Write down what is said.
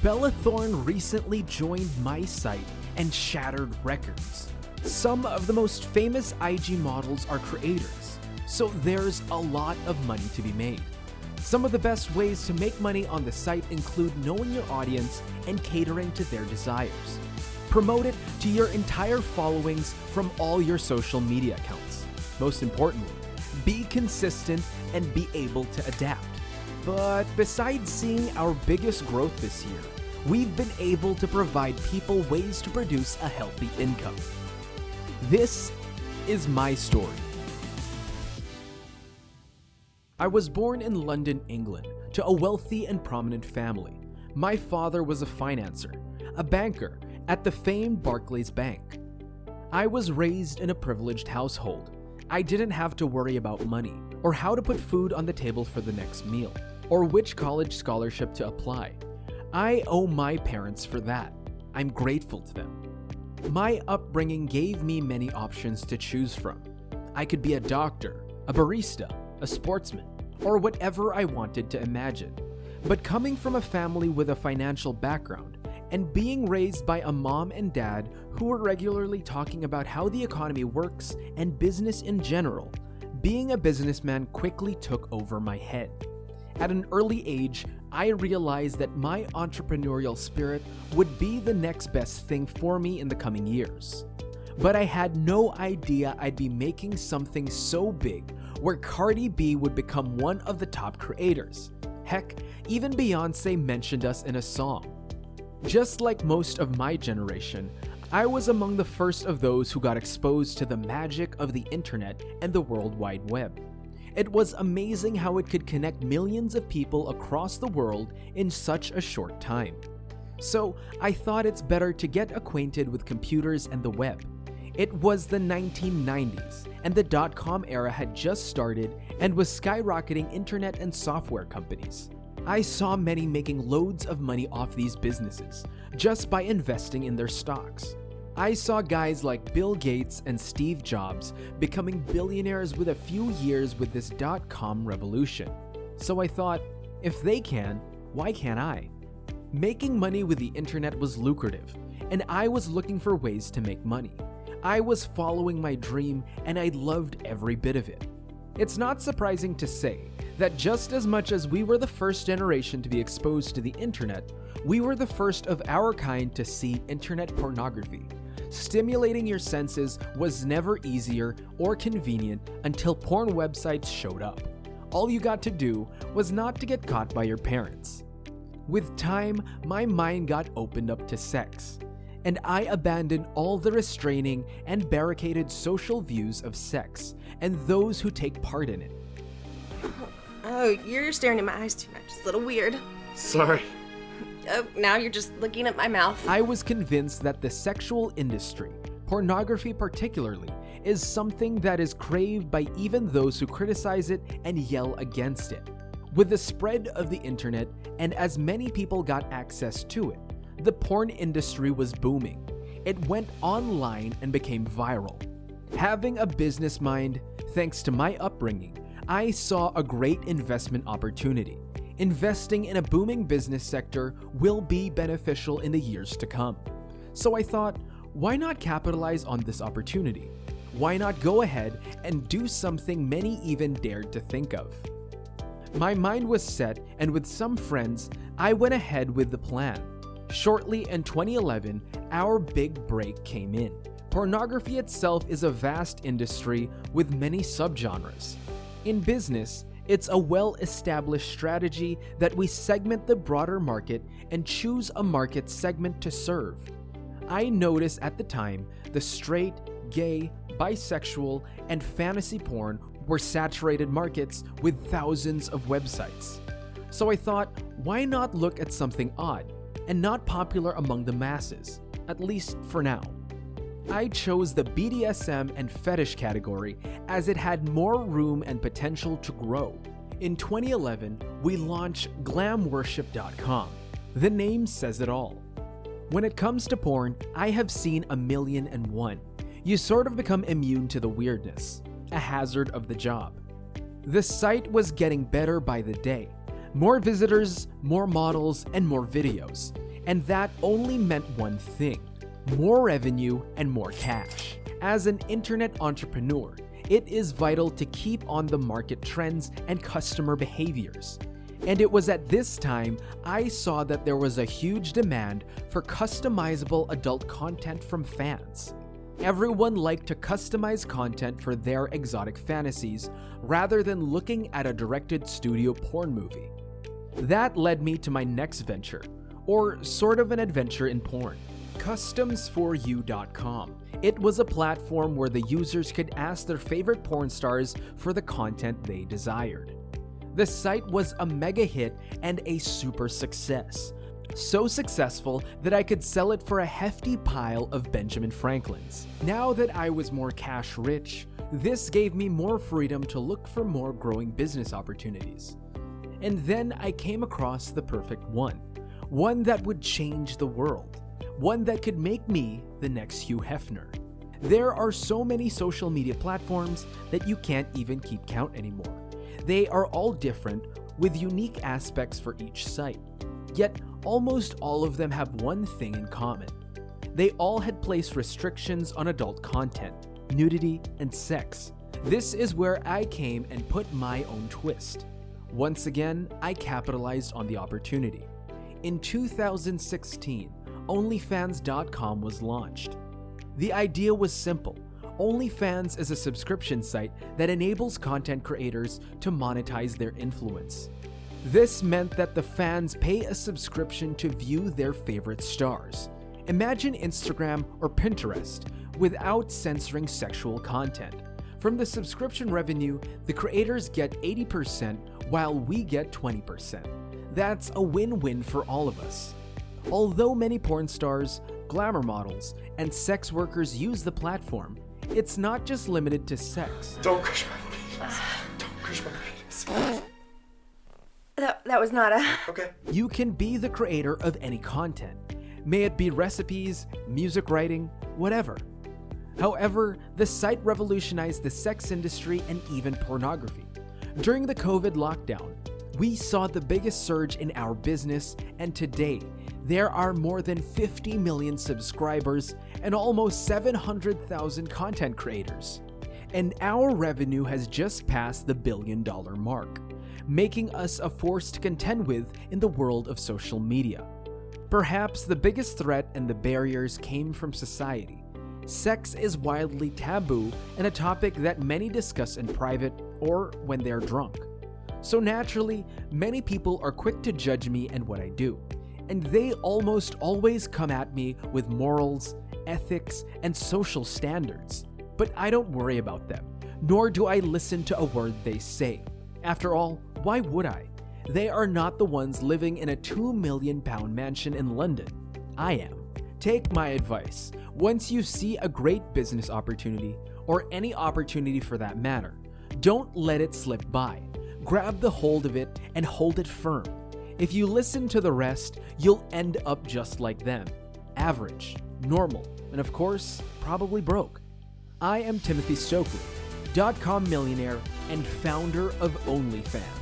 Bella Thorne recently joined my site and shattered records. Some of the most famous IG models are creators, so there's a lot of money to be made. Some of the best ways to make money on the site include knowing your audience and catering to their desires. Promote it to your entire followings from all your social media accounts. Most importantly, be consistent and be able to adapt. But besides seeing our biggest growth this year, we've been able to provide people ways to produce a healthy income. This is my story. I was born in London, England, to a wealthy and prominent family. My father was a financer, a banker at the famed Barclays Bank. I was raised in a privileged household. I didn't have to worry about money, or how to put food on the table for the next meal, or which college scholarship to apply. I owe my parents for that. I'm grateful to them. My upbringing gave me many options to choose from. I could be a doctor, a barista, a sportsman, or whatever I wanted to imagine. But coming from a family with a financial background, and being raised by a mom and dad who were regularly talking about how the economy works and business in general, being a businessman quickly took over my head. At an early age, I realized that my entrepreneurial spirit would be the next best thing for me in the coming years. But I had no idea I'd be making something so big where Cardi B would become one of the top creators. Heck, even Beyonce mentioned us in a song. Just like most of my generation, I was among the first of those who got exposed to the magic of the internet and the World Wide Web. It was amazing how it could connect millions of people across the world in such a short time. So I thought it's better to get acquainted with computers and the web. It was the 1990s, and the dot-com era had just started and was skyrocketing internet and software companies. I saw many making loads of money off these businesses just by investing in their stocks. I saw guys like Bill Gates and Steve Jobs becoming billionaires with a few years with this dot-com revolution. So I thought, if they can, why can't I? Making money with the internet was lucrative, and I was looking for ways to make money. I was following my dream, and I loved every bit of it. It's not surprising to say that just as much as we were the first generation to be exposed to the internet, we were the first of our kind to see internet pornography. Stimulating your senses was never easier or convenient until porn websites showed up. All you got to do was not to get caught by your parents. With time, my mind got opened up to sex, and I abandoned all the restraining and barricaded social views of sex and those who take part in it. Oh, you're staring at my eyes too much. It's a little weird. Sorry. Oh, now you're just looking at my mouth. I was convinced that the sexual industry, pornography particularly, is something that is craved by even those who criticize it and yell against it. With the spread of the internet and as many people got access to it, the porn industry was booming. It went online and became viral. Having a business mind, thanks to my upbringing, I saw a great investment opportunity. Investing in a booming business sector will be beneficial in the years to come. So I thought, why not capitalize on this opportunity? Why not go ahead and do something many even dared to think of? My mind was set, and with some friends, I went ahead with the plan. Shortly in 2011, our big break came in. Pornography itself is a vast industry with many subgenres. In business, it's a well-established strategy that we segment the broader market and choose a market segment to serve. I noticed at the time the straight, gay, bisexual, and fantasy porn were saturated markets with thousands of websites. So I thought, why not look at something odd and not popular among the masses, at least for now. I chose the BDSM and fetish category as it had more room and potential to grow. In 2011, we launched glamworship.com. The name says it all. When it comes to porn, I have seen 1,000,001. You sort of become immune to the weirdness, a hazard of the job. The site was getting better by the day. More visitors, more models, and more videos. And that only meant one thing: more revenue and more cash. As an internet entrepreneur, it is vital to keep on the market trends and customer behaviors. And it was at this time I saw that there was a huge demand for customizable adult content from fans. Everyone liked to customize content for their exotic fantasies rather than looking at a directed studio porn movie. That led me to my next venture, or sort of an adventure in porn: customsforyou.com. It was a platform where the users could ask their favorite porn stars for the content they desired. The site was a mega hit and a super success. So successful that I could sell it for a hefty pile of Benjamin Franklins. Now that I was more cash rich, this gave me more freedom to look for more growing business opportunities. And then I came across the perfect one that would change the world, one that could make me the next Hugh Hefner. There are so many social media platforms that you can't even keep count anymore. They are all different, with unique aspects for each site. Yet, almost all of them have one thing in common. They all had placed restrictions on adult content, nudity, and sex. This is where I came and put my own twist. Once again, I capitalized on the opportunity. In 2016, OnlyFans.com was launched. The idea was simple. OnlyFans is a subscription site that enables content creators to monetize their influence. This meant that the fans pay a subscription to view their favorite stars. Imagine Instagram or Pinterest without censoring sexual content. From the subscription revenue, the creators get 80% while we get 20%. That's a win-win for all of us. Although many porn stars, glamour models, and sex workers use the platform, it's not just limited to sex. Don't crush my penis. Don't crush my penis. That was not a... Okay. You can be the creator of any content. May it be recipes, music writing, whatever. However, the site revolutionized the sex industry and even pornography. During the COVID lockdown, we saw the biggest surge in our business, and today, there are more than 50 million subscribers and almost 700,000 content creators. And our revenue has just passed the $1 billion mark, making us a force to contend with in the world of social media. Perhaps the biggest threat and the barriers came from society. Sex is wildly taboo and a topic that many discuss in private or when they're drunk. So naturally, many people are quick to judge me and what I do. And they almost always come at me with morals, ethics, and social standards. But I don't worry about them, nor do I listen to a word they say. After all, why would I? They are not the ones living in a £2 million mansion in London. I am. Take my advice. Once you see a great business opportunity, or any opportunity for that matter, don't let it slip by. Grab the hold of it and hold it firm. If you listen to the rest, you'll end up just like them. Average, normal, and of course, probably broke. I am Timothy Stokely, .com millionaire and founder of OnlyFans.